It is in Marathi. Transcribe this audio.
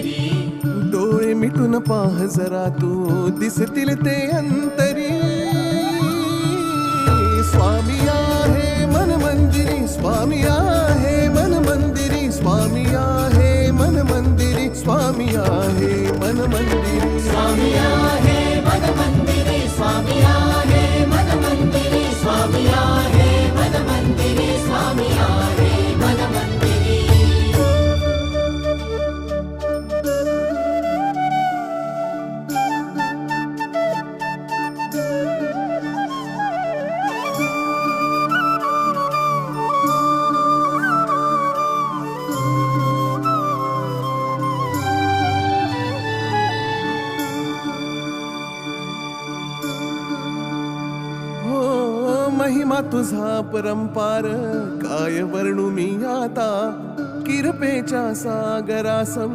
मंदिरी. डोळे मिटून पाह जरा तू दिसतील ते अंतरी. स्वामी आहे मन मंदिरी, स्वामी आहे मन मंदिरी, स्वामी आहे मन मंदिरी, स्वामी आहे मन मंदिरी. स्वामी आहे मन मंदिरी, स्वामी आहे मन मंदिरी, स्वामी आहे मन मंदिरी, स्वामी आहे मन मंदिरी. महिमा तुझा परंपार काय वर्णू मी आता. किरपेच्या सागरासम